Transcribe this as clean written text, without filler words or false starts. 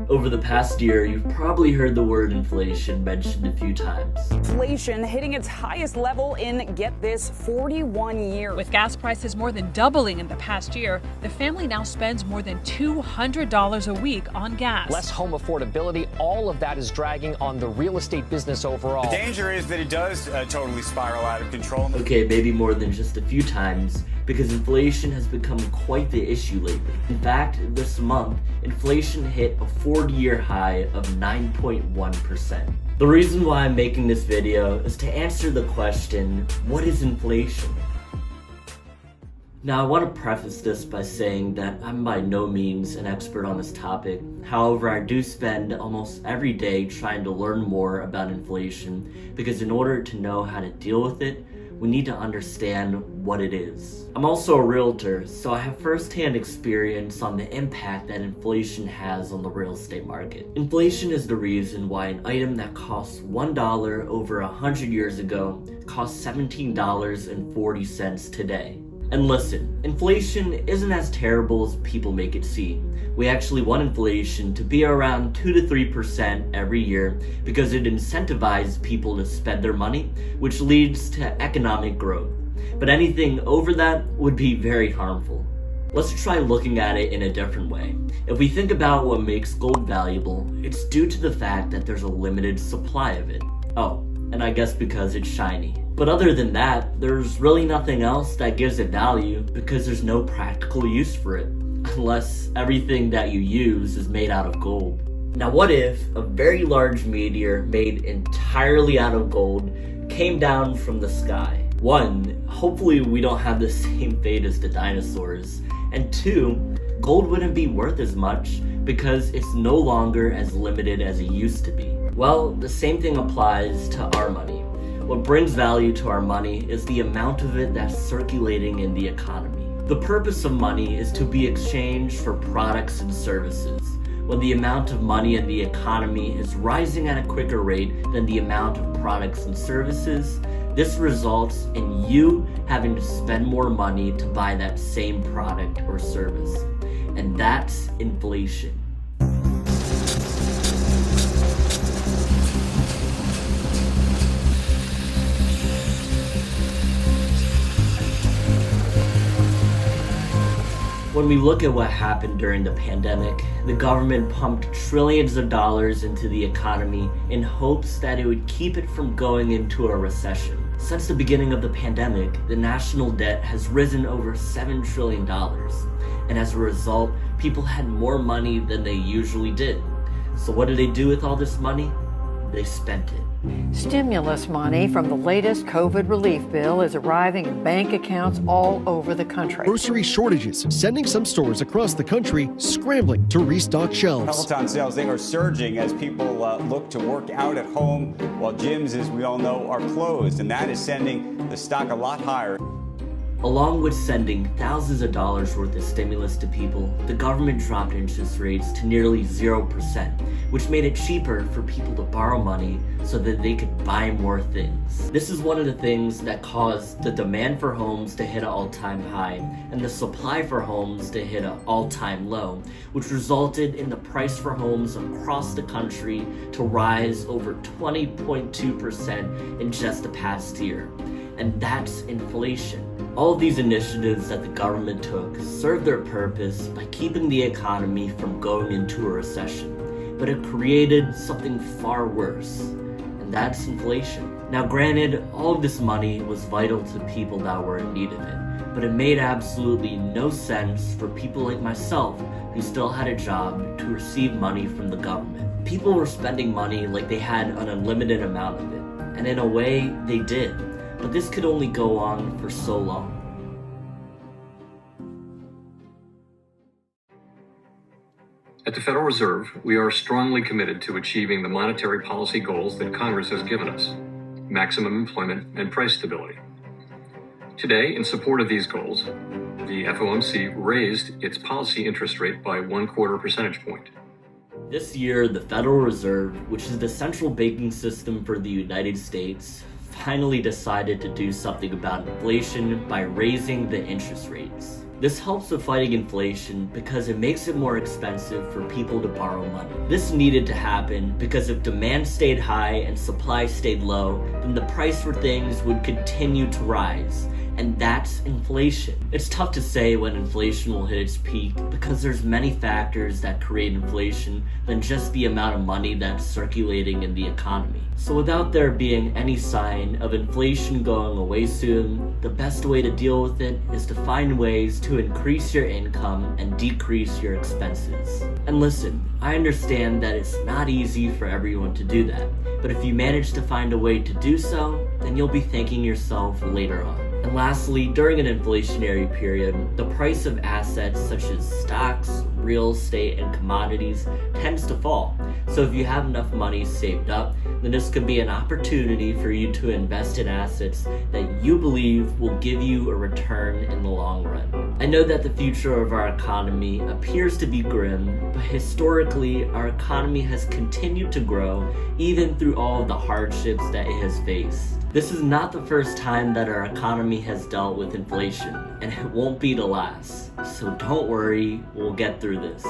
Over the past year, you've probably heard the word inflation mentioned a few times. Inflation hitting its highest level in, get this, 41 years. With gas prices more than doubling in the past year, the family now spends more than $200 a week on gas. Less home affordability, all of that is dragging on the real estate business overall. The danger is that it does totally spiral out of control. Okay, maybe more than just a few times, because inflation has become quite the issue lately. In fact, this month, inflation hit a 40-year high of 9.1%. The reason why I'm making this video is to answer the question, what is inflation? Now, I want to preface this by saying that I'm by no means an expert on this topic. However, I do spend almost every day trying to learn more about inflation, because in order to know how to deal with it, we need to understand what it is. I'm also a realtor, so I have first-hand experience on the impact that inflation has on the real estate market. Inflation is the reason why an item that cost $1 over 100 years ago costs $17.40 today. And listen, inflation isn't as terrible as people make it seem. We actually want inflation to be around 2 to 3% every year because it incentivizes people to spend their money, which leads to economic growth. But anything over that would be very harmful. Let's try looking at it in a different way. If we think about what makes gold valuable, it's due to the fact that there's a limited supply of it. Oh, and I guess because it's shiny. But other than that, there's really nothing else that gives it value because there's no practical use for it, unless everything that you use is made out of gold. Now what if a very large meteor made entirely out of gold came down from the sky? One, hopefully we don't have the same fate as the dinosaurs. And two, gold wouldn't be worth as much because it's no longer as limited as it used to be. Well, the same thing applies to our money. What brings value to our money is the amount of it that's circulating in the economy. The purpose of money is to be exchanged for products and services. When the amount of money in the economy is rising at a quicker rate than the amount of products and services, this results in you having to spend more money to buy that same product or service. And that's inflation. When we look at what happened during the pandemic, the government pumped trillions of dollars into the economy in hopes that it would keep it from going into a recession. Since the beginning of the pandemic, the national debt has risen over $7 trillion, and as a result, people had more money than they usually did. So what did they do with all this money? They spent it. Stimulus money from the latest COVID relief bill is arriving in bank accounts all over the country. Grocery shortages sending some stores across the country scrambling to restock shelves. Peloton sales, they are surging as people look to work out at home, while gyms, as we all know, are closed, and that is sending the stock a lot higher. Along with sending thousands of dollars worth of stimulus to people, the government dropped interest rates to nearly 0%, which made it cheaper for people to borrow money so that they could buy more things. This is one of the things that caused the demand for homes to hit an all-time high and the supply for homes to hit an all-time low, which resulted in the price for homes across the country to rise over 20.2% in just the past year. And that's inflation. All of these initiatives that the government took served their purpose by keeping the economy from going into a recession, but it created something far worse, and that's inflation. Now granted, all of this money was vital to people that were in need of it, but it made absolutely no sense for people like myself who still had a job to receive money from the government. People were spending money like they had an unlimited amount of it, and in a way, they did. But this could only go on for so long. At the Federal Reserve, we are strongly committed to achieving the monetary policy goals that Congress has given us: maximum employment and price stability. Today, in support of these goals, the FOMC raised its policy interest rate by 1/4 percentage point. This year, the Federal Reserve, which is the central banking system for the United States, finally decided to do something about inflation by raising the interest rates. This helps with fighting inflation because it makes it more expensive for people to borrow money. This needed to happen because if demand stayed high and supply stayed low, then the price for things would continue to rise. And that's inflation. It's tough to say when inflation will hit its peak because there's many factors that create inflation than just the amount of money that's circulating in the economy. So without there being any sign of inflation going away soon, the best way to deal with it is to find ways to increase your income and decrease your expenses. And listen, I understand that it's not easy for everyone to do that, but if you manage to find a way to do so, then you'll be thanking yourself later on. And lastly, during an inflationary period, the price of assets such as stocks, real estate, and commodities tends to fall. So if you have enough money saved up, then this could be an opportunity for you to invest in assets that you believe will give you a return in the long run. I know that the future of our economy appears to be grim, but historically, our economy has continued to grow even through all of the hardships that it has faced. This is not the first time that our economy has dealt with inflation, and it won't be the last. So don't worry, we'll get through this.